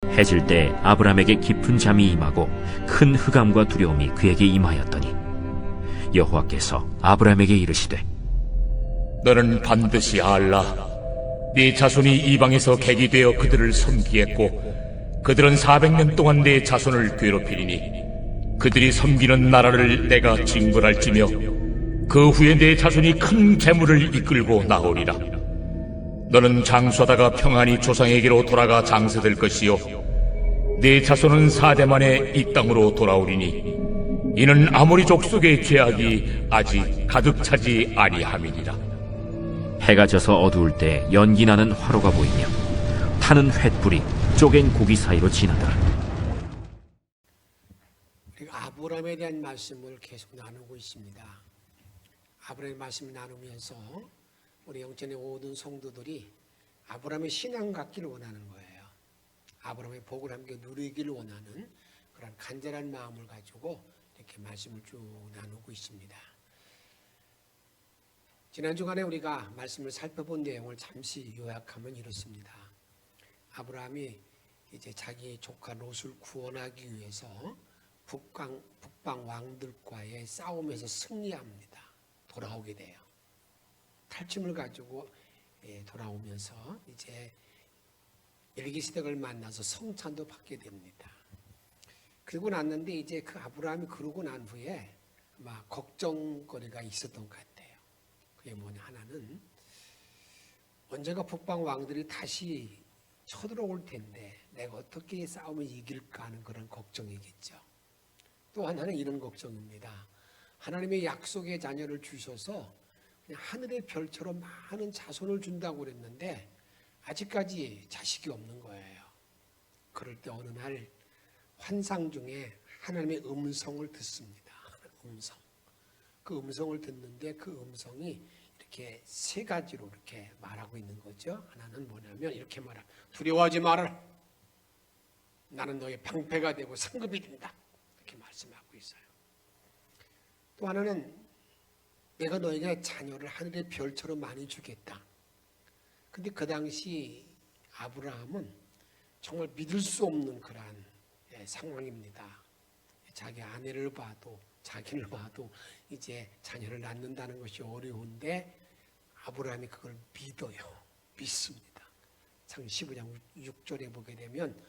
해질 때 아브라함에게 깊은 잠이 임하고 큰 흑암과 두려움이 그에게 임하였더니 여호와께서 아브라함에게 이르시되 너는 반드시 알라. 네 자손이 이방에서 객이 되어 그들을 섬기겠고 그들은 400년 동안 네 자손을 괴롭히리니 그들이 섬기는 나라를 내가 징벌할지며 그 후에 네 자손이 큰 재물을 이끌고 나오리라. 너는 장수하다가 평안히 조상에게로 돌아가 장세될 것이요 네 자손은 4대 만에 이 땅으로 돌아오리니 이는 아모리 족속의 죄악이 아직 가득 차지 아니함이니라. 해가 져서 어두울 때 연기 나는 화로가 보이며 타는 횃불이 쪼갠 고기 사이로 지나더라. 우리가 아브라함에 대한 말씀을 계속 나누고 있습니다. 아브라함의 말씀을 나누면서 우리 영전의 모든 성도들이 아브라함의 신앙 갖기를 원하는 거예요. 아브라함의 복을 함께 누리기를 원하는 그런 간절한 마음을 가지고 이렇게 말씀을 쭉 나누고 있습니다. 지난 주간에 우리가 말씀을 살펴본 내용을 잠시 요약하면 이렇습니다. 아브라함이 이제 자기 조카 롯을 구원하기 위해서 북방 왕들과의 싸움에서 승리합니다. 돌아오게 돼요. 탈춤을 가지고 돌아오면서 이제 멜기세덱을 만나서 성찬도 받게 됩니다. 그러고 났는데 이제 그 아브라함이 그러고 난 후에 막 걱정거리가 있었던 것 같아요. 그게 뭐냐, 하나는 언젠가 북방 왕들이 다시 쳐들어올 텐데 내가 어떻게 싸움을 이길까 하는 그런 걱정이겠죠. 또 하나는 이런 걱정입니다. 하나님의 약속의 자녀를 주셔서 그냥 하늘의 별처럼 많은 자손을 준다고 그랬는데 아직까지 자식이 없는 거예요. 그럴 때 어느 날 환상 중에 하나님의 음성을 듣습니다. 음성. 그 음성을 듣는데 그 음성이 이렇게 세 가지로 이렇게 말하고 있는 거죠. 하나는 뭐냐면 이렇게 말합니다. 두려워하지 말아라. 나는 너의 방패가 되고 상급이 된다. 이렇게 말씀하고 있어요. 또 하나는 내가 너에게 자녀를 하늘의 별처럼 많이 주겠다. 근데 그 당시 아브라함은 정말 믿을 수 없는 그러한 상황입니다. 자기 아내를 봐도 자기를 봐도 이제 자녀를 낳는다는 것이 어려운데 아브라함이 그걸 믿어요. 믿습니다. 창세기 15장 6절에 보게 되면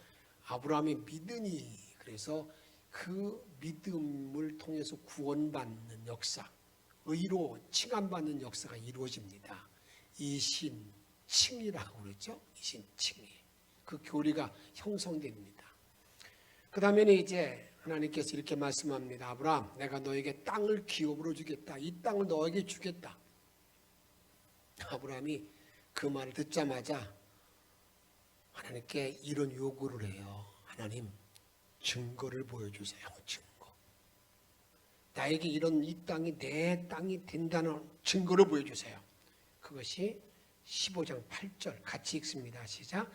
아브라함이 믿으니, 그래서 그 믿음을 통해서 구원받는 역사, 의로 칭함받는 역사가 이루어집니다. 이신칭이라고 그러죠. 이신칭이. 그 교리가 형성됩니다. 그 다음에는 이제 하나님께서 이렇게 말씀합니다. 아브라함, 내가 너에게 땅을 기업으로 주겠다. 이 땅을 너에게 주겠다. 아브라함이 그 말을 듣자마자 하나님께 이런 요구를 해요. 하나님, 증거를 보여주세요. 증거. 나에게 이런 이 땅이 내 땅이 된다는 증거를 보여주세요. 그것이 15장 8절 같이 읽습니다. 시작.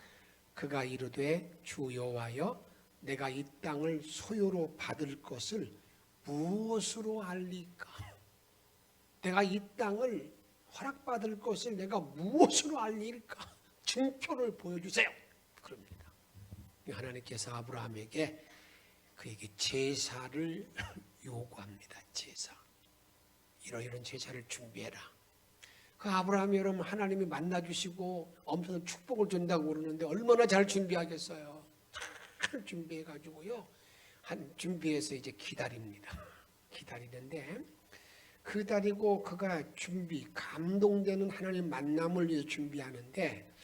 그가 이르되 주 여호와여, 내가 이 땅을 소유로 받을 것을 무엇으로 알리까? 내가 이 땅을 허락받을 것을 내가 무엇으로 알릴까? 증표를 보여주세요. 그럽니다. 하나님께서 아브라함에게 그에게 제사를 요구합니다. 제사. 이런 제사를 준비해라. 그 아브라함이 여러분 하나님이 만나주시고 엄청난 축복을 준다고 그러는데 얼마나 잘 준비하겠어요. 잘 준비해가지고요. 준비해서 이제 기다립니다. 기다리는데 기다리고 그가 감동되는 하나님 만남을 위해서 준비하는데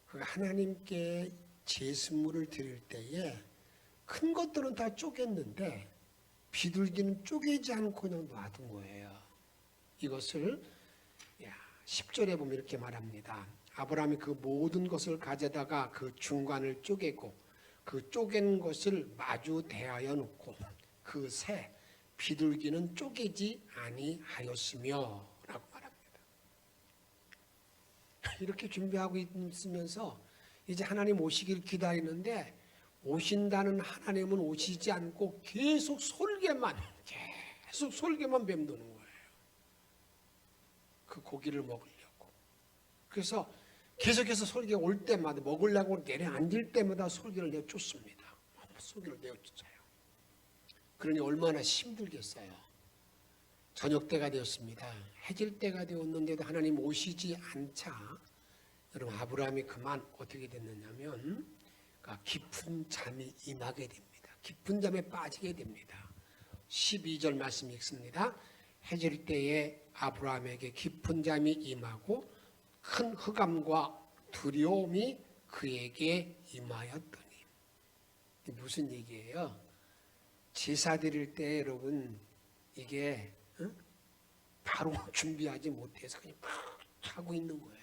그가 하나님께 제수물을 드릴 때에 큰 것들은 다 쪼갰는데 비둘기는 쪼개지 않고 그냥 놔둔 거예요. 이것을 10절에 보면 이렇게 말합니다. 아브라함이 그 모든 것을 가져다가 그 중간을 쪼개고 그 쪼갠 것을 마주 대하여 놓고 그 새 비둘기는 쪼개지 아니하였으며 라고 말합니다. 이렇게 준비하고 있으면서 이제 하나님 오시길 기다리는데 오신다는 하나님은 오시지 않고 계속 솔개만 맴도는 거예요. 그 고기를 먹으려고. 그래서 계속해서 설교 올 때마다 먹으려고 내려앉을 때마다 설교를 내쫓습니다. 설교를 내쫓아요. 그러니 얼마나 힘들겠어요. 저녁 때가 되었습니다. 해질 때가 되었는데도 하나님 오시지 않자 여러분 아브라함이 그만 어떻게 됐느냐면 깊은 잠이 임하게 됩니다. 깊은 잠에 빠지게 됩니다. 12절 말씀 읽습니다. 해질 때에 아브라함에게 깊은 잠이 임하고 큰 흑암과 두려움이 그에게 임하였더니. 무슨 얘기예요? 제사 드릴 때 여러분 이게 바로 준비하지 못해서 그냥 막 자고 있는 거예요.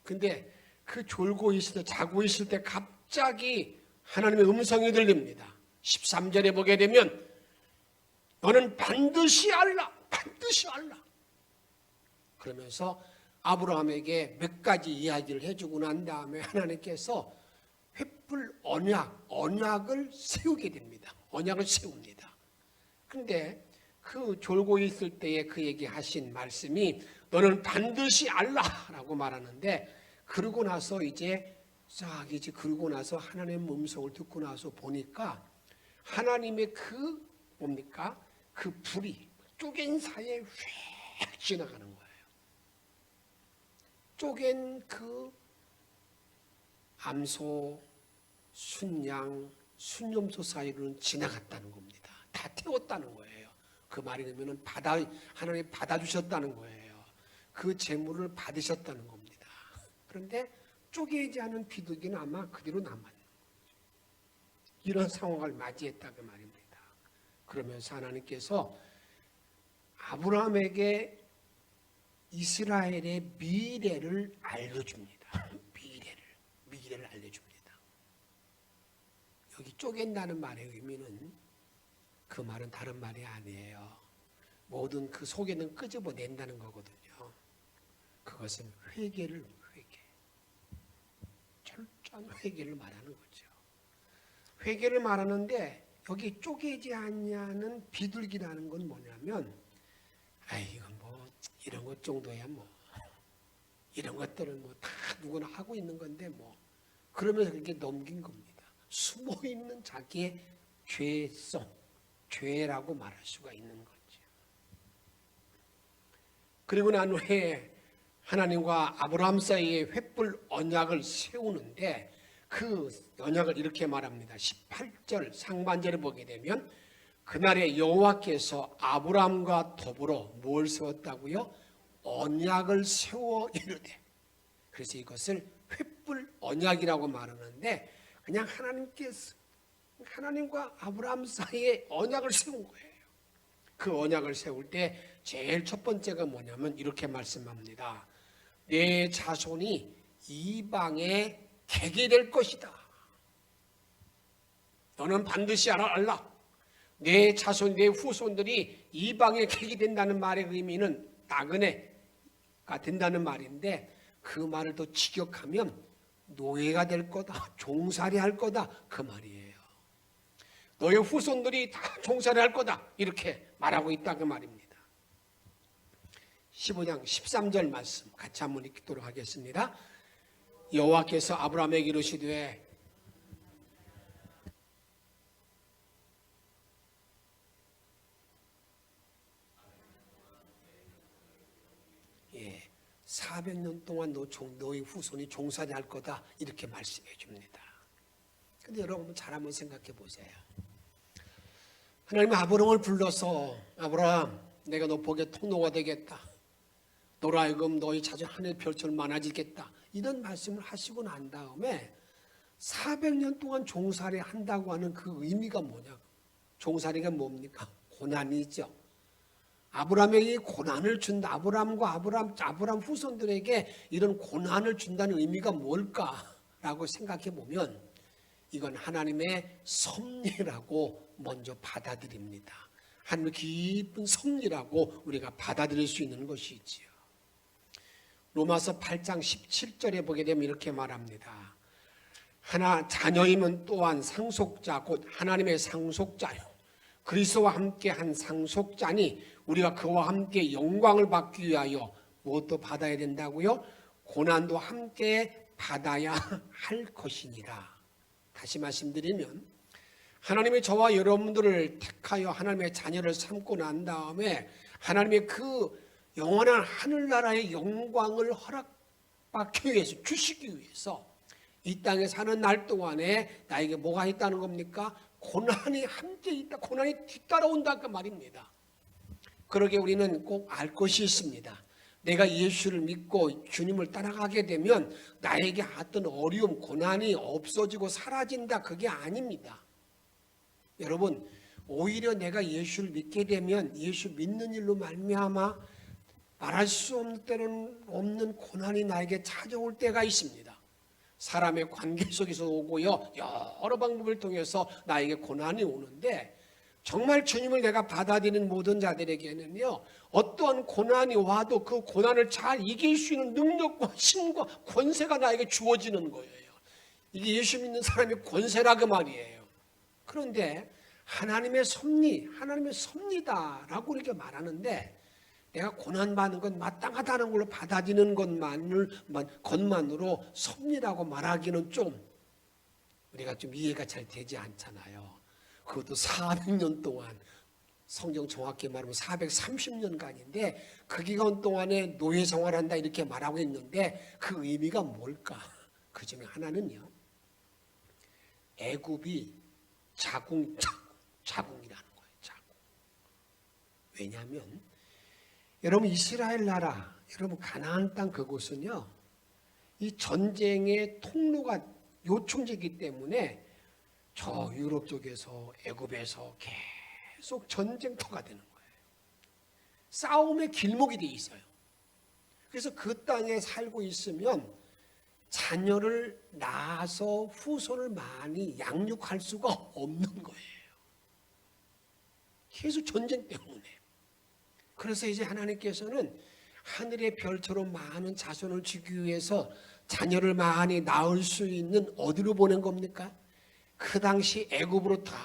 근데 그 졸고 있을 때 자고 있을 때 갑자기 하나님의 음성이 들립니다. 13절에 보게 되면 너는 반드시 알라, 반드시 알라. 그러면서 아브라함에게 몇 가지 이야기를 해주고 난 다음에 하나님께서 횃불 언약을 세우게 됩니다. 언약을 세웁니다. 근데 그 졸고 있을 때에 그에게 하신 말씀이 너는 반드시 알라라고 말하는데 그러고 나서 이제 그러고 나서 하나님의 음성을 듣고 나서 보니까 하나님의 그 뭡니까? 그 불이 쪼갠 사이에 휙 지나가는 거예요. 쪼갠 그 암소, 순양, 순염소 사이로는 지나갔다는 겁니다. 다 태웠다는 거예요. 그 말이 되면은 하나님 받아주셨다는 거예요. 그 재물을 받으셨다는 겁니다. 그런데 쪼개지 않은 비둘기는 아마 그대로 남았는 거죠. 이런 상황을 맞이했다고 말입니다. 그러면서 하나님께서 아브라함에게 이스라엘의 미래를 알려줍니다. 미래를 알려줍니다. 여기 쪼갠다는 말의 의미는 그 말은 다른 말이 아니에요. 모든 그 속에는 끄집어낸다는 거거든요. 그것은 회개. 철저한 회개를 말하는 거죠. 회개를 말하는데 여기 쪼개지 않냐는 비둘기라는 건 뭐냐면 이건 뭐 이런 것 정도야 뭐 이런 것들은 뭐 다 누구나 하고 있는 건데 뭐 그러면서 그렇게 넘긴 겁니다. 숨어 있는 자기의 죄라고 말할 수가 있는 거죠. 그리고 난 후에 하나님과 아브라함 사이에 횃불 언약을 세우는데 그 언약을 이렇게 말합니다. 18절 상반절을 보게 되면 그날에 여호와께서 아브라함과 더불어 뭘 세웠다고요? 언약을 세워 이르되. 그래서 이것을 횃불 언약이라고 말하는데 그냥 하나님과 아브라함 사이에 언약을 세운 거예요. 그 언약을 세울 때 제일 첫 번째가 뭐냐면 이렇게 말씀합니다. 내 자손이 이방에 개게 될 것이다. 너는 반드시 알라. 내 자손, 내 후손들이 이방에 개게 된다는 말의 의미는 나그네가 된다는 말인데 그 말을 더 직역하면 노예가 될 거다, 종살이 할 거다 그 말이에요. 너의 후손들이 다 종살이 할 거다 이렇게 말하고 있다 그 말입니다. 15장 13절 말씀 같이 한번 읽도록 하겠습니다. 여호와께서 아브라함에게 이르시되 예, 400년 동안 너의 후손이 종살이 할 거다 이렇게 말씀해 줍니다. 근데 여러분 잘 한번 생각해 보세요. 하나님은 아브라함을 불러서 아브라함 내가 너 복의 통로가 되겠다. 너로 하여금 너희 자손 하늘의 별처럼 많아지겠다. 이런 말씀을 하시고 난 다음에 400년 동안 종살이 한다고 하는 그 의미가 뭐냐? 종살이가 뭡니까? 고난이죠. 아브라함에게 고난을 준다. 아브라함 후손들에게 이런 고난을 준다는 의미가 뭘까라고 생각해 보면 이건 하나님의 섭리라고 먼저 받아들입니다. 하나님의 깊은 섭리라고 우리가 받아들일 수 있는 것이지요. 로마서 8장 17절에 보게 되면 이렇게 말합니다. 자녀임은 또한 상속자 곧 하나님의 상속자요 그리스도와 함께 한 상속자니 우리가 그와 함께 영광을 받기 위하여 무엇도 받아야 된다고요? 고난도 함께 받아야 할 것이니라. 다시 말씀드리면 하나님이 저와 여러분들을 택하여 하나님의 자녀를 삼고 난 다음에 하나님의 그 영원한 하늘나라의 영광을 허락받기 위해서, 주시기 위해서 이 땅에 사는 날 동안에 나에게 뭐가 있다는 겁니까? 고난이 함께 있다. 고난이 뒤따라온다 그 말입니다. 그러게 우리는 꼭 알 것이 있습니다. 내가 예수를 믿고 주님을 따라가게 되면 나에게 어떤 어려움, 고난이 없어지고 사라진다. 그게 아닙니다. 여러분, 오히려 내가 예수를 믿게 되면 예수 믿는 일로 말미암아 말할 수 없는 때는 없는 고난이 나에게 찾아올 때가 있습니다. 사람의 관계 속에서 오고요, 여러 방법을 통해서 나에게 고난이 오는데 정말 주님을 내가 받아들이는 모든 자들에게는요, 어떠한 고난이 와도 그 고난을 잘 이길 수 있는 능력과 힘과 권세가 나에게 주어지는 거예요. 이게 예수 믿는 사람의 권세라 그 말이에요. 그런데 하나님의 섭리, 하나님의 섭리다라고 이렇게 말하는데 내가 고난받는 건 마땅하다는 걸로 받아들이는 것만으로 섭리라고 말하기는 좀 우리가 좀 이해가 잘 되지 않잖아요. 그것도 400년 동안, 성경 정확히 말하면 430년간인데 그 기간 동안에 노예 생활한다 이렇게 말하고 있는데 그 의미가 뭘까? 그 중에 하나는요, 애굽이 자궁이라는 거예요. 자궁. 왜냐하면 여러분 이스라엘 나라, 여러분 가나안 땅 그곳은요, 이 전쟁의 통로가 요충지이기 때문에 저 유럽 쪽에서 애굽에서 계속 전쟁터가 되는 거예요. 싸움의 길목이 돼 있어요. 그래서 그 땅에 살고 있으면 자녀를 낳아서 후손을 많이 양육할 수가 없는 거예요. 계속 전쟁 때문에. 그래서 이제 하나님께서는 하늘의 별처럼 많은 자손을 주기 위해서 자녀를 많이 낳을 수 있는 어디로 보낸 겁니까? 그 당시 애굽으로 다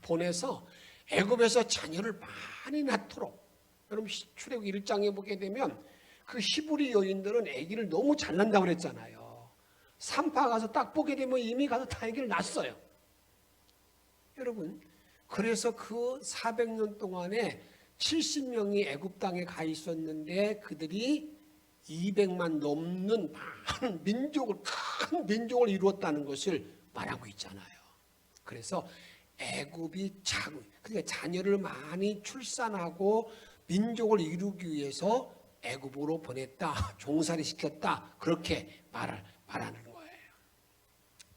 보내서 애굽에서 자녀를 많이 낳도록. 여러분 출애굽 1장에 보게 되면 그 히브리 여인들은 아기를 너무 잘 낳는다고 그랬잖아요. 산파 가서 딱 보게 되면 이미 가서 다 아기를 낳았어요. 여러분, 그래서 그 400년 동안에 70명이 애굽 땅에 가 있었는데 그들이 200만 넘는 많은 민족을, 큰 민족을 이루었다는 것을 말하고 있잖아요. 그래서 애굽이 그러니까 자녀를 많이 출산하고 민족을 이루기 위해서 애굽으로 보냈다, 종살이 시켰다, 그렇게 말하는 거예요.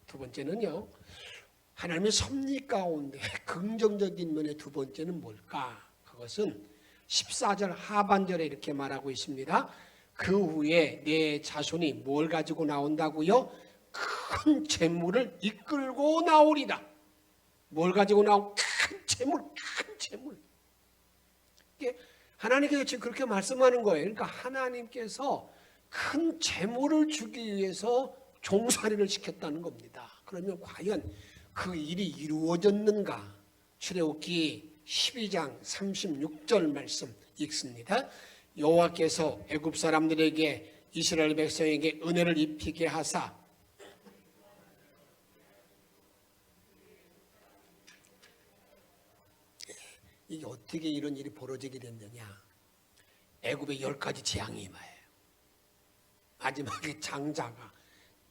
두 번째는요, 하나님의 섭리 가운데 긍정적인 면의 두 번째는 뭘까? 그것은 14절 하반절에 이렇게 말하고 있습니다. 그 후에 내 자손이 뭘 가지고 나온다고요? 큰 재물을 이끌고 나오리다. 뭘 가지고 큰 재물, 큰 재물. 이게 하나님께서 지금 그렇게 말씀하는 거예요. 그러니까 하나님께서 큰 재물을 주기 위해서 종살이를 시켰다는 겁니다. 그러면 과연 그 일이 이루어졌는가? 출애굽기 12장 36절 말씀 읽습니다. 여호와께서 애굽 사람들에게 이스라엘 백성에게 은혜를 입히게 하사 이게 어떻게 이런 일이 벌어지게 됐느냐? 애굽에 10가지 재앙이 임하여요. 마지막에 장자가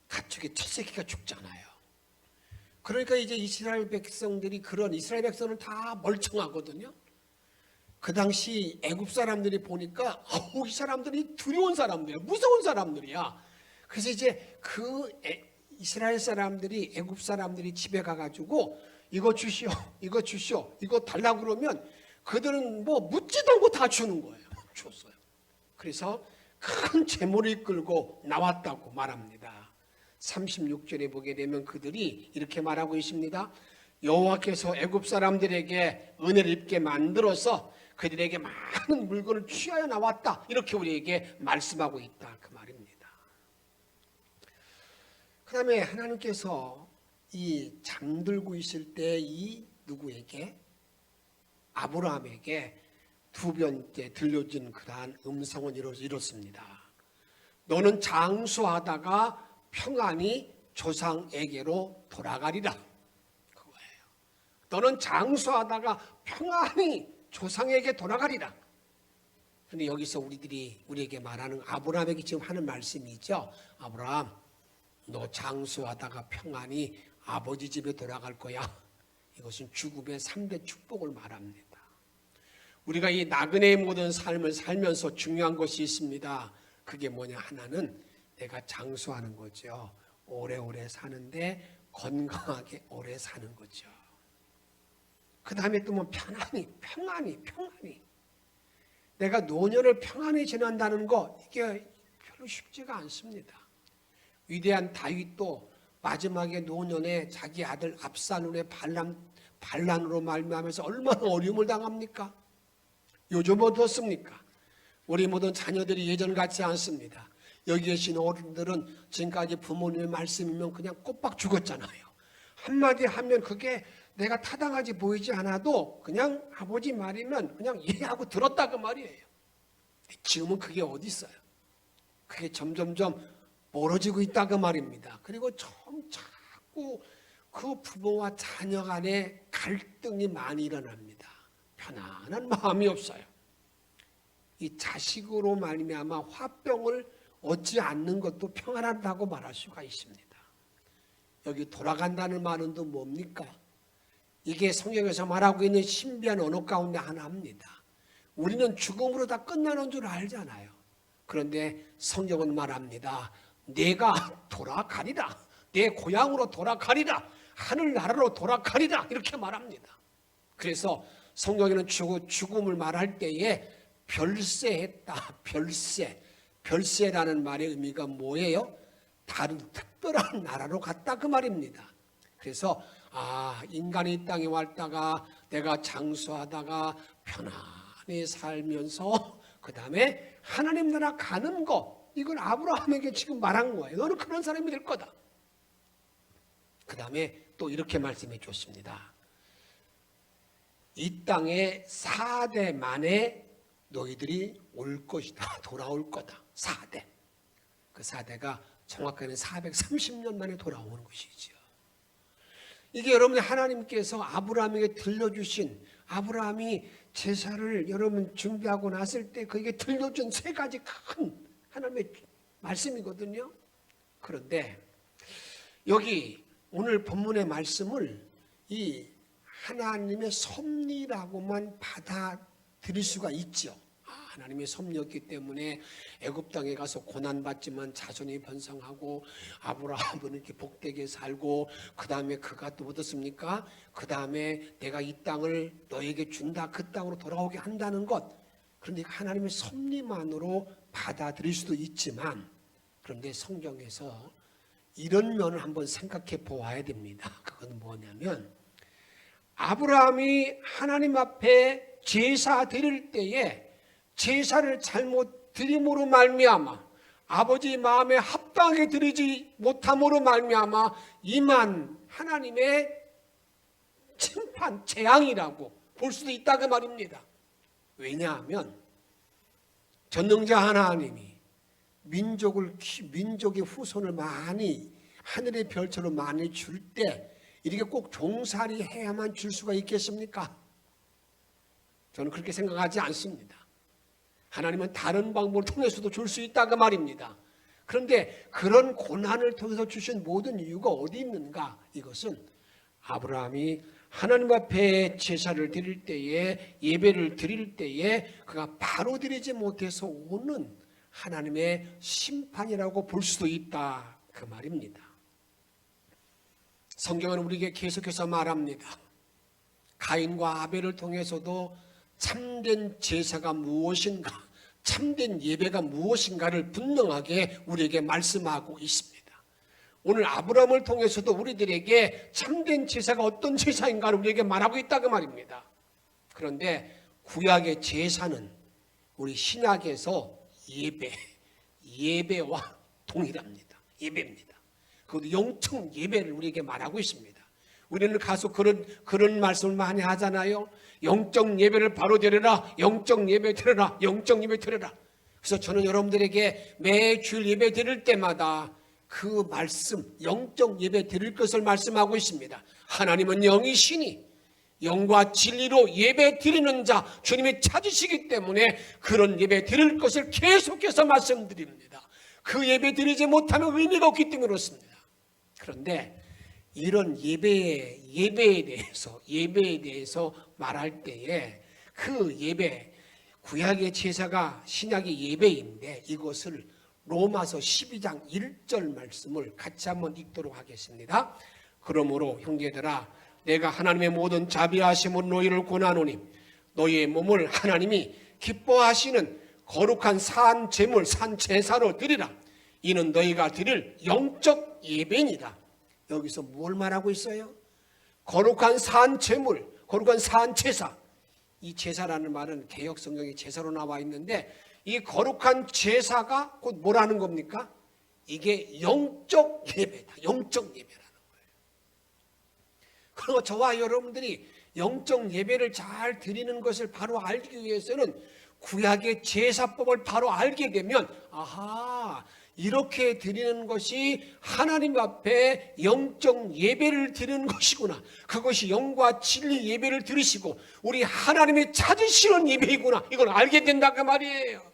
가축의 첫 새끼가 죽잖아요. 그러니까 이제 이스라엘 백성들이 이스라엘 백성은 다 멀쩡하거든요. 그 당시 애굽 사람들이 보니까 이 사람들이 두려운 사람들이야, 무서운 사람들이야. 그래서 이제 이스라엘 사람들이 애굽 사람들이 집에 가가지고 이거 주시오, 이거 주시오, 이거 달라고 그러면 그들은 뭐 묻지도 않고 다 주는 거예요. 줬어요. 그래서 큰 재물을 이끌고 나왔다고 말합니다. 36절에 보게 되면 그들이 이렇게 말하고 있습니다. 여호와께서 애굽 사람들에게 은혜를 입게 만들어서 그들에게 많은 물건을 취하여 나왔다. 이렇게 우리에게 말씀하고 있다. 그 말입니다. 그 다음에 하나님께서 이 잠들고 있을 때 이 누구에게? 아브라함에게 두 번째 들려진 그러한 음성은 이렇습니다. 너는 장수하다가 평안히 조상에게로 돌아가리라. 그거예요. 너는 장수하다가 평안히 조상에게 돌아가리라. 그런데 여기서 우리에게 말하는 아브라함에게 지금 하는 말씀이죠. 아브라함, 너 장수하다가 평안히 아버지 집에 돌아갈 거야. 이것은 죽음의 3대 축복을 말합니다. 우리가 이 나그네의 모든 삶을 살면서 중요한 것이 있습니다. 그게 뭐냐? 하나는 내가 장수하는 거죠. 오래오래 사는데 건강하게 오래 사는 거죠. 그 다음에 또 뭐 평안히. 내가 노년을 평안히 지낸다는 거, 이게 별로 쉽지가 않습니다. 위대한 다윗도 마지막에 노년에 자기 아들 압살롬의 반란으로 말미암아서 얼마나 어려움을 당합니까? 요즘 어떻습니까? 우리 모든 자녀들이 예전 같지 않습니다. 여기 계신 어른들은 지금까지 부모님의 말씀이면 그냥 꼬박 죽었잖아요. 한마디 하면 그게 내가 타당하지 보이지 않아도 그냥 아버지 말이면 그냥 이해하고 들었다 그 말이에요. 지금은 그게 어디 있어요? 그게 점점점 멀어지고 있다 그 말입니다. 그리고 자꾸 그 부모와 자녀 간에 갈등이 많이 일어납니다. 편안한 마음이 없어요. 이 자식으로 말미암아 화병을 얻지 않는 것도 평안하다고 말할 수가 있습니다. 여기 돌아간다는 말은 또 뭡니까? 이게 성경에서 말하고 있는 신비한 언어 가운데 하나입니다. 우리는 죽음으로 다 끝나는 줄 알잖아요. 그런데 성경은 말합니다. 내가 돌아가리라. 내 고향으로 돌아가리라. 하늘나라로 돌아가리라. 이렇게 말합니다. 그래서 성경에는 죽음을 말할 때에 별세했다. 별세라는 말의 의미가 뭐예요? 다른 특별한 나라로 갔다 그 말입니다. 그래서 인간이 이 땅에 왔다가 내가 장수하다가 편안히 살면서 그 다음에 하나님 나라 가는 거, 이걸 아브라함에게 지금 말한 거예요. 너는 그런 사람이 될 거다. 그 다음에 또 이렇게 말씀해 줬습니다. 이 땅에 4대 만에 너희들이 올 것이다. 돌아올 거다. 4대. 그 4대가 정확하게는 430년 만에 돌아오는 것이죠. 이게 여러분 하나님께서 아브라함에게 들려주신, 아브라함이 제사를 여러분 준비하고 났을 때 그에게 들려준 3가지 큰 하나님의 말씀이거든요. 그런데 여기 오늘 본문의 말씀을 이 하나님의 섭리라고만 받아들일 수가 있죠. 하나님의 섭리였기 때문에 애굽 땅에 가서 고난받지만 자손이 번성하고 아브라함은 이렇게 복되게 살고 그 다음에 그가 또 어떻습니까? 그 다음에 내가 이 땅을 너에게 준다. 그 땅으로 돌아오게 한다는 것. 그런데 하나님의 섭리만으로 받아들일 수도 있지만, 그런데 성경에서 이런 면을 한번 생각해 보아야 됩니다. 그건 뭐냐면 아브라함이 하나님 앞에 제사 드릴 때에 제사를 잘못 드림으로 말미암아 아버지 마음에 합당하게 드리지 못함으로 말미암아 임한 하나님의 심판, 재앙이라고 볼 수도 있다 그 말입니다. 왜냐하면 전능자 하나님이 민족의 후손을 많이 하늘의 별처럼 많이 줄 때 이렇게 꼭 종살이 해야만 줄 수가 있겠습니까? 저는 그렇게 생각하지 않습니다. 하나님은 다른 방법을 통해서도 줄 수 있다 그 말입니다. 그런데 그런 고난을 통해서 주신 모든 이유가 어디 있는가? 이것은 아브라함이 하나님 앞에 제사를 드릴 때에, 예배를 드릴 때에 그가 바로 드리지 못해서 오는 하나님의 심판이라고 볼 수도 있다 그 말입니다. 성경은 우리에게 계속해서 말합니다. 가인과 아벨을 통해서도 참된 제사가 무엇인가, 참된 예배가 무엇인가를 분명하게 우리에게 말씀하고 있습니다. 오늘 아브라함을 통해서도 우리들에게 참된 제사가 어떤 제사인가를 우리에게 말하고 있다 그 말입니다. 그런데 구약의 제사는 우리 신약에서 예배와 동일합니다. 예배입니다. 그것도 영적 예배를 우리에게 말하고 있습니다. 우리는 가서 그런 말씀을 많이 하잖아요. 영적 예배를 바로 드려라. 영적 예배 드려라. 영적 예배 드려라. 그래서 저는 여러분들에게 매주일 예배 드릴 때마다 그 말씀, 영적 예배 드릴 것을 말씀하고 있습니다. 하나님은 영이시니 영과 진리로 예배 드리는 자 주님이 찾으시기 때문에 그런 예배 드릴 것을 계속해서 말씀드립니다. 그 예배 드리지 못하면 의미가 없기 때문에 그렇습니다. 그런데 이런 예배에 대해서 말할 때에 그 예배, 구약의 제사가 신약의 예배인데 이것을 로마서 12장 1절 말씀을 같이 한번 읽도록 하겠습니다. 그러므로 형제들아 내가 하나님의 모든 자비하심으로 너희를 권하노니 너희의 몸을 하나님이 기뻐하시는 거룩한 산 제물 산 제사로 드리라. 이는 너희가 드릴 영적 예배니라. 여기서 뭘 말하고 있어요? 거룩한 산 제물, 거룩한 산 제사. 이 제사라는 말은 개역 성경에 제사로 나와 있는데 이 거룩한 제사가 곧 뭐라는 겁니까? 이게 영적 예배다. 영적 예배라는 거예요. 그리고 저와 여러분들이 영적 예배를 잘 드리는 것을 바로 알기 위해서는 구약의 제사법을 바로 알게 되면 아하, 이렇게 드리는 것이 하나님 앞에 영적 예배를 드리는 것이구나. 그것이 영과 진리 예배를 드리시고 우리 하나님이 찾으시는 예배이구나. 이걸 알게 된다 그 말이에요.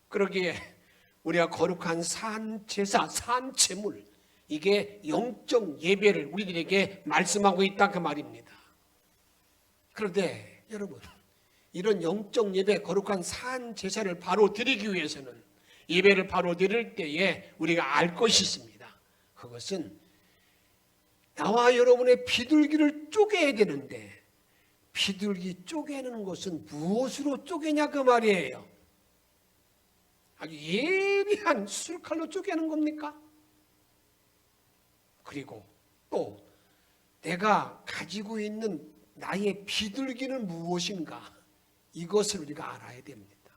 그러기에 우리가 거룩한 산 제사, 산 제물 이게 영적 예배를 우리들에게 말씀하고 있다 그 말입니다. 그런데 여러분 이런 영적 예배, 거룩한 산 제사를 바로 드리기 위해서는 예배를 바로 드릴 때에 우리가 알 것이 있습니다. 그것은 나와 여러분의 비둘기를 쪼개야 되는데 비둘기 쪼개는 것은 무엇으로 쪼개냐 그 말이에요. 아주 예리한 술칼로 쪼개는 겁니까? 그리고 또 내가 가지고 있는 나의 비둘기는 무엇인가? 이것을 우리가 알아야 됩니다.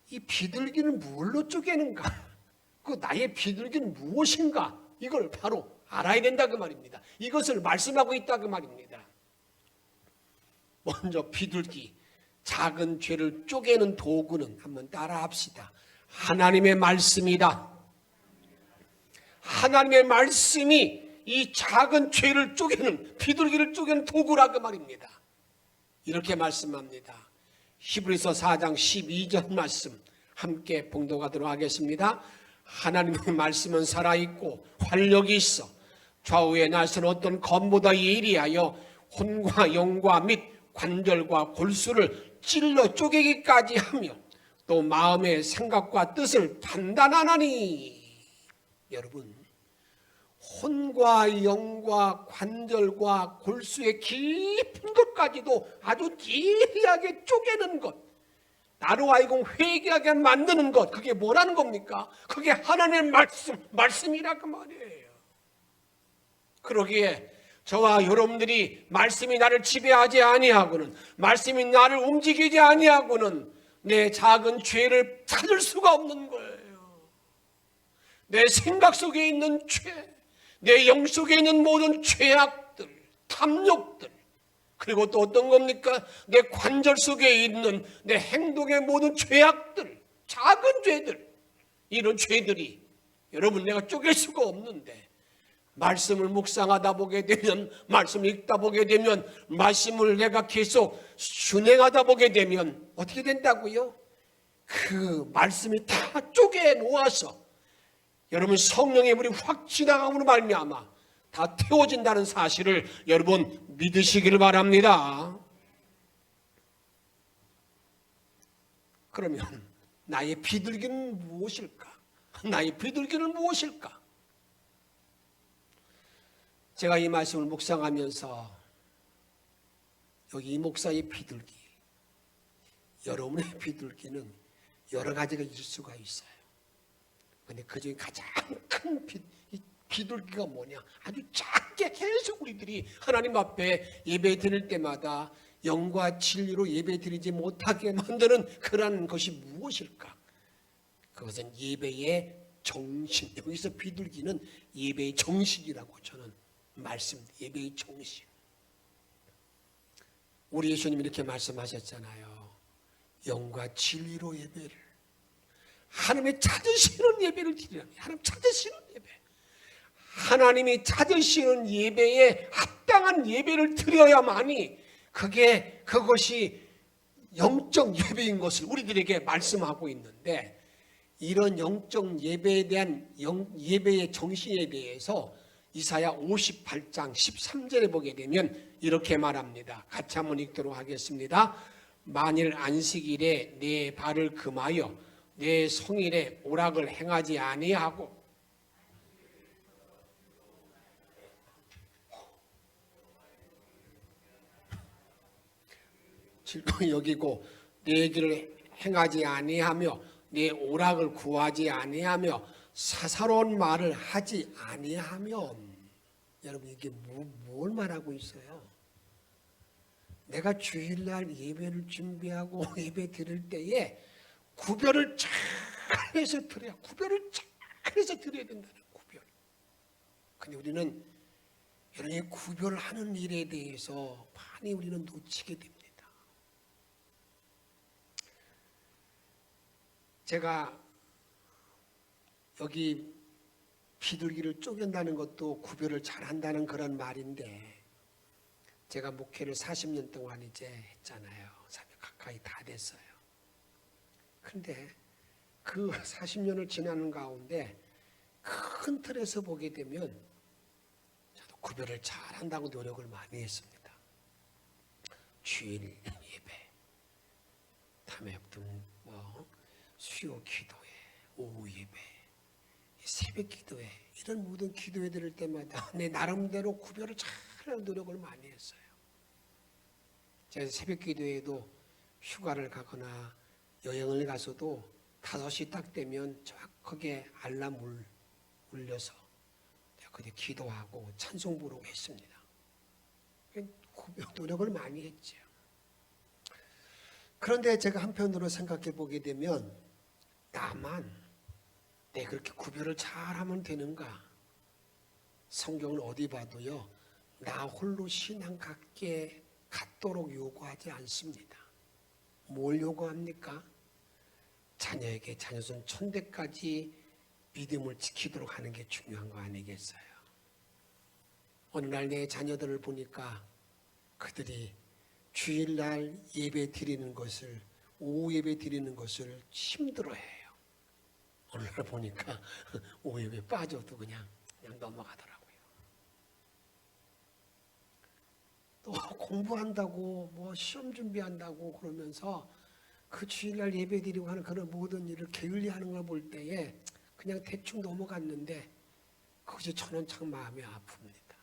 이 비둘기는 뭘로 쪼개는가? 그 나의 비둘기는 무엇인가? 이걸 바로 알아야 된다 그 말입니다. 이것을 말씀하고 있다 그 말입니다. 먼저 비둘기, 작은 죄를 쪼개는 도구는 한번 따라 합시다. 하나님의 말씀이다. 하나님의 말씀이 이 작은 죄를 쪼개는, 비둘기를 쪼개는 도구라 그 말입니다. 이렇게 말씀합니다. 히브리서 4장 12절 말씀 함께 봉독하도록 하겠습니다. 하나님의 말씀은 살아있고 활력이 있어 좌우의 날선 어떤 검보다 예리하여 혼과 영과 및 관절과 골수를 찔러 쪼개기까지 하며 또 마음의 생각과 뜻을 판단하나니. 여러분, 혼과 영과 관절과 골수의 깊은 것까지도 아주 예리하게 쪼개는 것, 나로 하여금 회개하게 만드는 것, 그게 뭐라는 겁니까? 그게 하나님의 말씀이라 그 말이에요. 그러기에 저와 여러분들이 말씀이 나를 지배하지 아니하고는, 말씀이 나를 움직이지 아니하고는 내 작은 죄를 찾을 수가 없는 거예요. 내 생각 속에 있는 죄, 내 영 속에 있는 모든 죄악들, 탐욕들, 그리고 또 어떤 겁니까? 내 관절 속에 있는 내 행동의 모든 죄악들, 작은 죄들, 이런 죄들이 여러분 내가 쪼갤 수가 없는데 말씀을 묵상하다 보게 되면, 말씀을 읽다 보게 되면, 말씀을 내가 계속 순행하다 보게 되면 어떻게 된다고요? 그 말씀이 다 쪼개 놓아서 여러분 성령의 불이 확 지나감으로 말미암아 다 태워진다는 사실을 여러분 믿으시기를 바랍니다. 그러면 나의 비둘기는 무엇일까? 나의 비둘기는 무엇일까? 제가 이 말씀을 묵상하면서 여기 이 목사의 비둘기, 여러분의 비둘기는 여러 가지가 있을 수가 있어요. 그런데 그중에 가장 큰 비둘기가 뭐냐? 아주 작게 계속 우리들이 하나님 앞에 예배 드릴 때마다 영과 진리로 예배 드리지 못하게 만드는 그러한 것이 무엇일까? 그것은 예배의 정신, 여기서 비둘기는 예배의 정신이라고 저는 말씀드립니다. 예배의 정신. 우리 예수님이 이렇게 말씀하셨잖아요. 영과 진리로 예배를, 하나님의 찾으시는 예배를 드리라. 하나님 찾으시는 예배, 하나님이 찾으시는 예배에 합당한 예배를 드려야만이 그것이 영적 예배인 것을 우리들에게 말씀하고 있는데, 이런 영적 예배에 대한 예배의 정신에 대해서 이사야 58장 13절에 보게 되면 이렇게 말합니다. 같이 한번 읽도록 하겠습니다. 만일 안식일에 내 발을 금하여 내 성일에 오락을 행하지 아니하고 즐거이 여기고 내 길을 행하지 아니하며 내 오락을 구하지 아니하며 사사로운 말을 하지 아니하면, 여러분 이게 뭘 말하고 있어요? 내가 주일날 예배를 준비하고 예배 드릴 때에 구별을 잘 해서 드려야, 구별을 잘 해서 드려야 된다는 구별. 근데 우리는 여러 이 구별하는 일에 대해서 많이 우리는 놓치게 됩니다. 제가 여기 비둘기를 쪼갠다는 것도 구별을 잘한다는 그런 말인데, 제가 목회를 40년 동안 이제 했잖아요. 가까이 다 됐어요. 근데 그 40년을 지나는 가운데 큰 틀에서 보게 되면 저도 구별을 잘한다고 노력을 많이 했습니다. 주일 예배, 다음에 수요 기도회, 오후 예배, 새벽 기도회, 이런 모든 기도회 드릴 때마다 내 나름대로 구별을 잘하는 노력을 많이 했어요. 제가 새벽 기도회에도 휴가를 가거나 여행을 가서도 5시 딱 되면 정확하게 알람을 울려서 그때 기도하고 찬송 부르고 했습니다. 노력을 많이 했죠. 그런데 제가 한편으로 생각해 보게 되면, 나만 내가 그렇게 구별을 잘하면 되는가? 성경은 어디 봐도요, 나 홀로 신앙 갖도록 요구하지 않습니다. 뭘 요구합니까? 자녀에게 자녀손 천대까지 믿음을 지키도록 하는 게 중요한 거 아니겠어요? 어느 날 내 자녀들을 보니까 그들이 주일날 예배 드리는 것을, 오후 예배 드리는 것을 힘들어해요. 어느 날 보니까 오후 예배 빠져도 그냥 넘어가더라고요. 또 공부한다고 시험 준비한다고 그러면서 그 주일날 예배 드리고 하는 그런 모든 일을 게을리하는 걸 볼 때에 그냥 대충 넘어갔는데, 그것이 저는 참 마음이 아픕니다.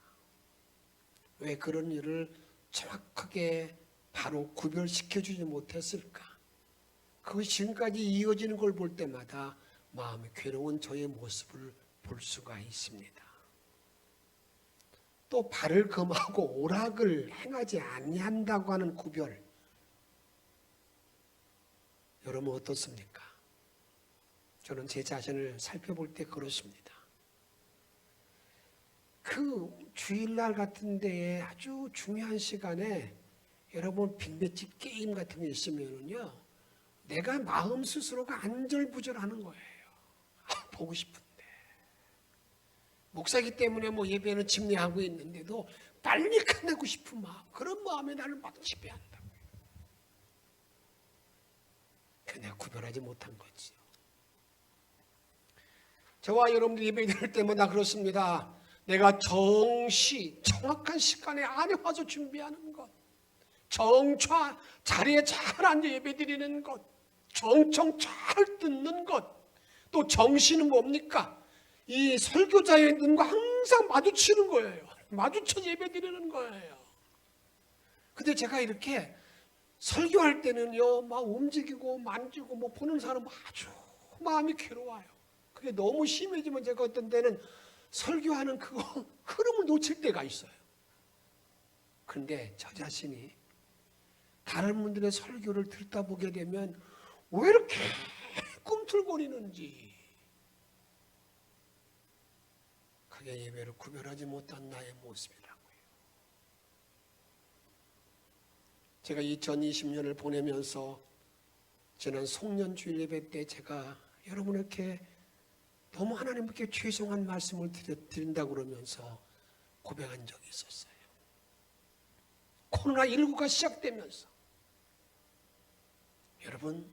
왜 그런 일을 정확하게 바로 구별시켜주지 못했을까? 그것이 지금까지 이어지는 걸 볼 때마다 마음이 괴로운 저의 모습을 볼 수가 있습니다. 또 발을 금하고 오락을 행하지 아니한다고 하는 구별, 여러분 어떻습니까? 저는 제 자신을 살펴볼 때 그렇습니다. 그 주일날 같은 데에 아주 중요한 시간에 여러분 빅매치 게임 같은 게 있으면요, 내가 마음 스스로가 안절부절하는 거예요. 보고 싶은데. 목사기 때문에 예배는 집례하고 있는데도 빨리 끝내고 싶은 마음, 그런 마음에 나를 막 지배한다고요. 내가 구별하지 못한 거지요. 저와 여러분들 예배 드릴 때마다 그렇습니다. 내가 정확한 시간에 안에 와서 준비하는 것, 자리에 잘 앉아 예배 드리는 것, 정청 잘 듣는 것, 또 정신은 뭡니까? 이 설교자의 눈과 항상 마주치는 거예요. 마주쳐 예배 드리는 거예요. 근데 제가 이렇게 설교할 때는요, 막 움직이고 만지고 보는 사람 아주 마음이 괴로워요. 그게 너무 심해지면 제가 어떤 때는 설교하는 그거 흐름을 놓칠 때가 있어요. 그런데 저 자신이 다른 분들의 설교를 듣다 보게 되면 왜 이렇게 꿈틀거리는지, 착의 예배를 구별하지 못한 나의 모습이라고요. 제가 2020년을 보내면서 지난 송년주일 예배 때 제가 여러분에게 너무 하나님께 죄송한 말씀을 드린다고 그러면서 고백한 적이 있었어요. 코로나19가 시작되면서 여러분,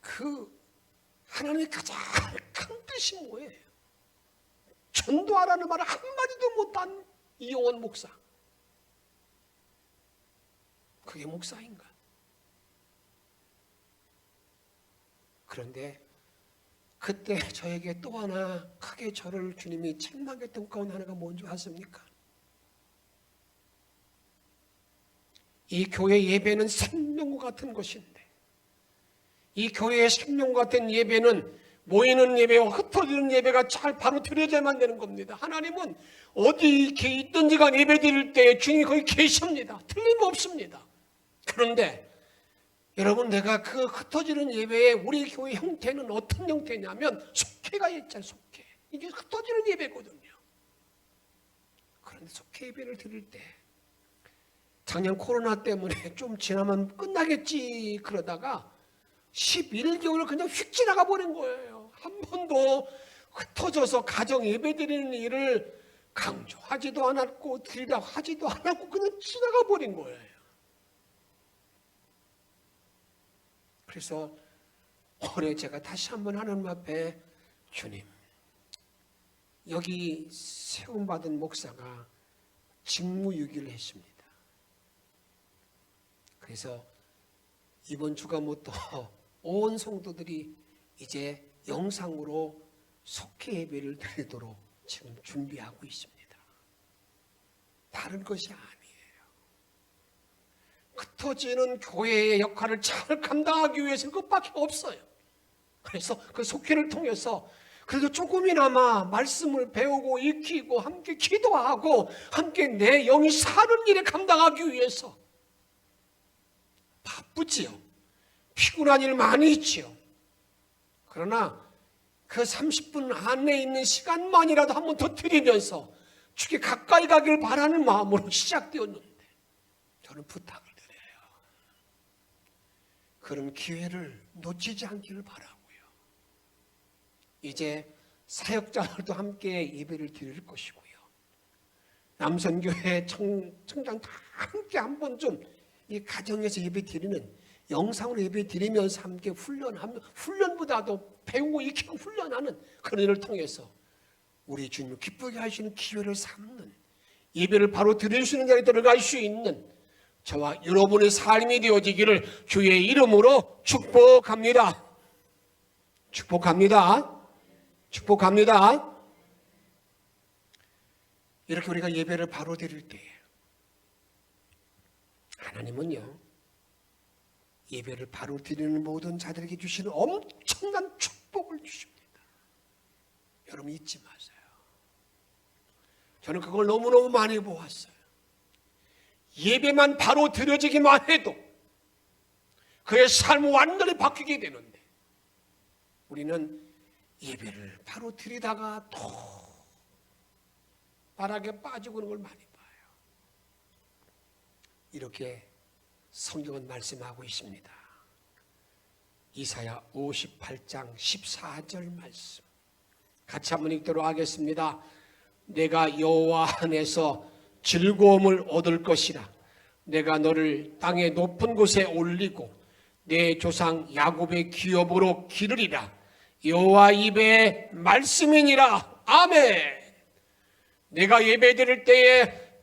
그 하나님의 가장 큰 뜻이 뭐예요? 전도하라는 말을 한마디도 못한 이용원 목사. 그게 목사인가? 그런데 그때 저에게 또 하나 크게 저를 주님이 책망했던 가운데 하나가 뭔지 아십니까? 이 교회 예배는 생명과 같은 것인데, 이 교회의 생명과 같은 예배는 모이는 예배와 흩어지는 예배가 잘 바로 드려져야만 되는 겁니다. 하나님은 어디 있든지 간 예배 드릴 때 주님이 거기 계십니다. 틀림없습니다. 그런데 여러분, 내가 그 흩어지는 예배에 우리 교회 형태는 어떤 형태냐면 속회가 있잖아요. 속회. 이게 흩어지는 예배거든요. 그런데 속회 예배를 드릴 때 작년 코로나 때문에 좀 지나면 끝나겠지 그러다가 11개월을 그냥 휙 지나가 버린 거예요. 한 번도 흩어져서 가정 예배 드리는 일을 강조하지도 않았고 드리라고 하지도 않았고 그냥 지나가 버린 거예요. 그래서 올해 제가 다시 한번 하나님 앞에 주님, 여기 세움받은 목사가 직무유기를 했습니다. 그래서 이번 주가 뭐 또 온 성도들이 이제 영상으로 속회 예배를 드리도록 지금 준비하고 있습니다. 다른 것이 아니에요. 흩어지는 교회의 역할을 잘 감당하기 위해서는 그것밖에 없어요. 그래서 그 속회를 통해서 그래도 조금이나마 말씀을 배우고 익히고 함께 기도하고 함께 내 영이 사는 일에 감당하기 위해서 바쁘지요. 피곤한 일 많이 있지요. 그러나 그 30분 안에 있는 시간만이라도 한 번 더 드리면서 주께 가까이 가기를 바라는 마음으로 시작되었는데 저는 부탁을 드려요. 그런 기회를 놓치지 않기를 바라고요. 이제 사역자들도 함께 예배를 드릴 것이고요. 남선교회 청장 다 함께 한 번 좀 이 가정에서 예배 드리는 영상으로 예배 드리면서 함께 훈련보다도 배우고 익히고 훈련하는 그런 일을 통해서 우리 주님을 기쁘게 하시는 기회를 삼는 예배를 바로 드릴 수 있는 자리에 들어갈 수 있는 저와 여러분의 삶이 되어지기를 주의 이름으로 축복합니다. 축복합니다. 축복합니다. 이렇게 우리가 예배를 바로 드릴 때 하나님은요, 예배를 바로 드리는 모든 자들에게 주시는 엄청난 축복을 주십니다. 여러분 잊지 마세요. 저는 그걸 너무너무 많이 보았어요. 예배만 바로 드려지기만 해도 그의 삶은 완전히 바뀌게 되는데 우리는 예배를 바로 드리다가 또 바락에 빠지고 있는 걸 많이 봐요. 이렇게 성경은 말씀하고 있습니다. 이사야 58장 14절 말씀 같이 한번 읽도록 하겠습니다. 내가 여호와 안에서 즐거움을 얻을 것이라. 내가 너를 땅의 높은 곳에 올리고 내 조상 야곱의 기업으로 기르리라. 여호와 입의 말씀이니라. 아멘. 내가 예배 드릴 때에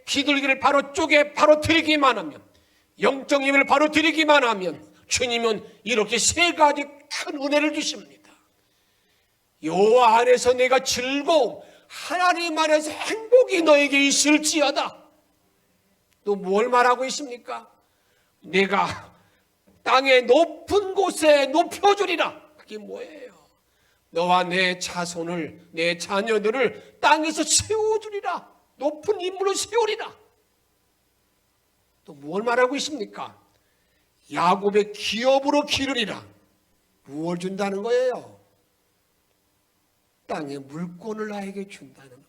비둘기를 바로 쪼개 바로 드리기만 하면, 영적 예배를 바로 드리기만 하면 주님은 이렇게 세 가지 큰 은혜를 주십니다. 여호와 안에서 내가 즐거움, 하나님 안에서 행복이 너에게 있을지어다. 또 뭘 말하고 있습니까? 내가 땅의 높은 곳에 높여주리라. 그게 뭐예요? 너와 내 자손을, 내 자녀들을 땅에서 세워주리라. 높은 인물로 세우리라. 또 뭘 말하고 있습니까? 야곱의 기업으로 기르리라. 무엇을 준다는 거예요? 땅의 물권을 나에게 준다는 거예요.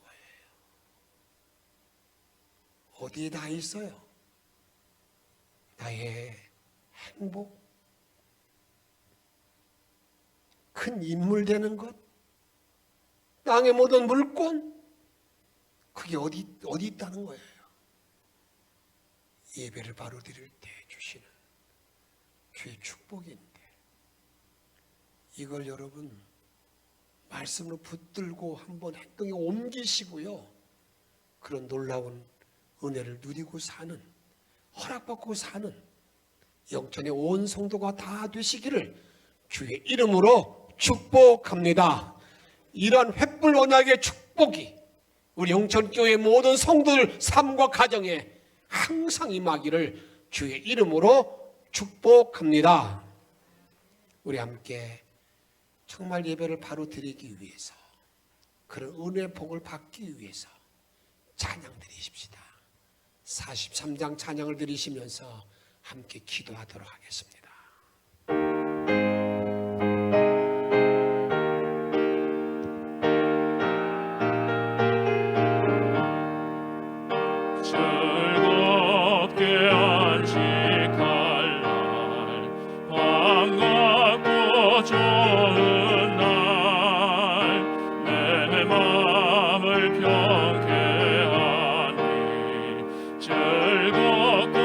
어디에 다 있어요? 나의 행복, 큰 인물 되는 것, 땅의 모든 물권, 그게 어디 있다는 거예요. 예배를 바로 드릴 때 주시는 주의 축복인데, 이걸 여러분 말씀으로 붙들고 한번 행동에 옮기시고요, 그런 놀라운 은혜를 누리고 사는, 허락받고 사는 영천의 온 성도가 다 되시기를 주의 이름으로 축복합니다. 이러한 횃불 언약의 축복이 우리 영천교회 모든 성도들 삶과 가정에 항상 임하기를 주의 이름으로 축복합니다. 우리 함께 정말 예배를 바로 드리기 위해서, 그런 은혜의 복을 받기 위해서 찬양 드리십시다. 43장 찬양을 드리시면서 함께 기도하도록 하겠습니다. 즐겁게 안식할 날, 반갑고 좋은 날, 내 마음을 평게 하니 즐겁고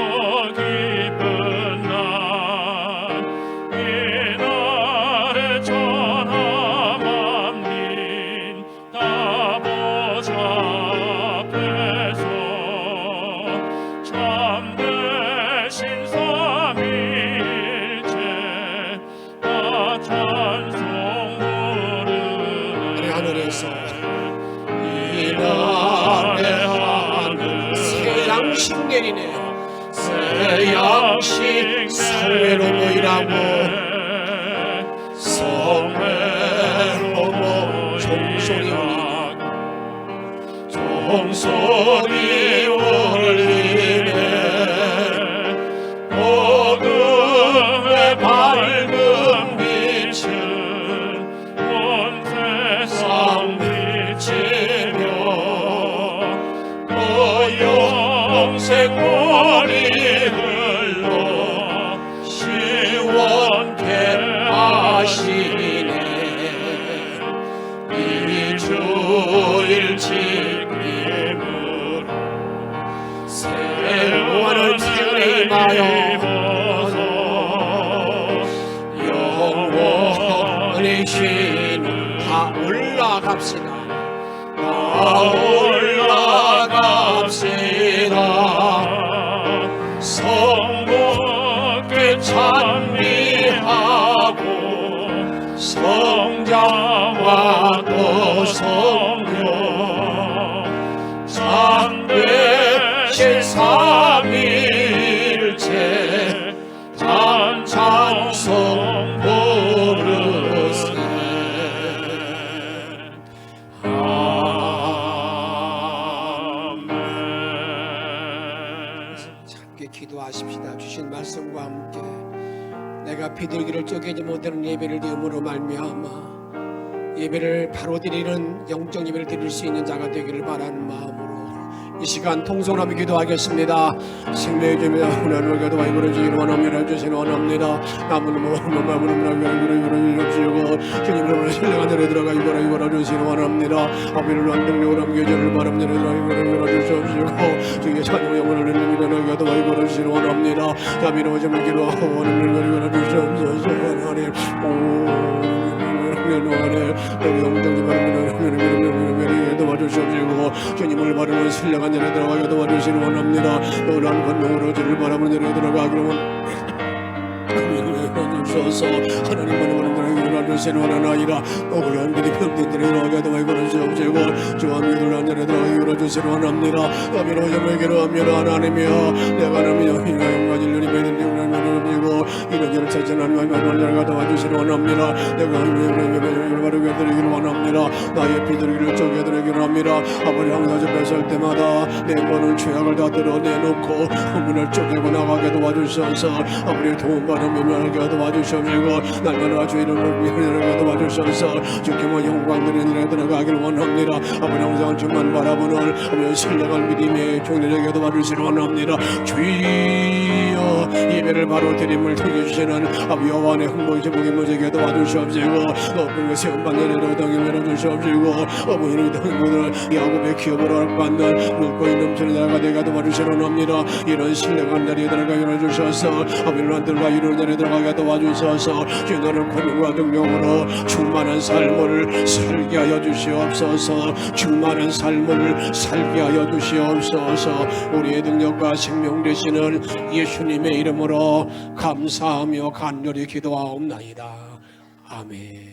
기쁜 날, 이 날에 천하 만민 다 보좌 참되신 삼위일체 다 찬송 부르네. 하늘에서 이 날에 하늘 새 양식 내리네. 새 양식 성회로 모이라고, 성회로 모 종소리 울리네. 종소리 울리네. 복음의 밝은 빛은 온 세상 비치며, 그 영생 물이 흘러 시원케 하시네. 이 주일 지킴으로 새로운 생을 임하여 영원히 쉬는, 다 올라갑시다. 다 올라갑시다. 성부께 찬미하고 성자와 또 성령 참되신 삼위일체 찬송 부르세. 함께 기도하십시다. 주신 말씀과 함께 내가 비둘기를 쪼개지 못하는 예배를 드림으로 말미암아 예배를 바로 드리는 영적 예배를 드릴 수 있는 자가 되기를 바라는 마음으로 이 시간 통성하며 기도하겠습니다. 생명의 주님이여, 하나님을 기도하여 이끌어주시기를 원합니다. 주시기를 원합니다. 남은 마음은 주시고 주님을 신령한 자리에 들어가 이거라 주시기를 원합니다. 아비를 안정력으로 함께해주시기를 바랍니다. 이거라 주시옵시고 주의 찬양 영혼을 흘립니다. 기도하여 이끌어주시기를 원합니다. 자비로 오심을 기도하고 원합니다. 이거라 주시옵소서. 하나님 영정지 바랍니다. 도와주시옵시고 주님을 바르는 신령한 자리에 들어가게 도와주시기를 원합니다. 노란 권능으로 주를 바라보는 자리에 들어가기를 주셔서 하나님만의 원하는 일어나주시는 원하나이다. 억울한 길이 병든들이 들어가게 도와주시옵시고 주와 믿을 한 자리에 들어가게 일어나주시는 원합니다. 아미로 점에게로 합니다. 하나님이여, 내가 하나님이여 이가 영광 일년이 배든지 원하시고 이런 찾지 하나님의 만나가 도와주시는 원합니다. 내가 하나님의 바르게 드리기를 원합니다. 나의 비둘기를 쪼개드리기를 합니다. 아버지 항상 뺏을 때마다 내 모든 죄악을 다 드러내놓고 후문을 쪼개고 나가게 도와주셔서 아버지 도움받으며 하게 도와주시옵시고 날마다 주의 이름을 위하게 도와주시옵시고 주소서. 주께 뭐 영광 드리는 들어가길 원합니다. 아버지 항상 주만 바라보는 아버지 신령한 믿음의 종들에게도 받으시길 원합니다. 주여 예배를 바로 드림을 통해 주시는 아버지 여호와의 흥복의 제복의 모세에게도 와주시옵시고 높은 것에 은반전에도 등에 밀어주시옵시고 어머니의 등분을 야곱의 기업으로 받는 물고기 넘치는 나라가 되게 도와주시려 합니다. 이런 신령한 자리에 들어가게 해주셔서 아벨란들과 이런 자리에 들어가게 도와주셔서 주너를 권능과 능력으로 충만한 삶을 살게 하여 주시옵소서. 충만한 삶을 살게 하여 주시옵소서. 우리의 능력과 생명 되시는 예수님의 이름으로 감사하며 간절히 기도하옵나이다. 아멘.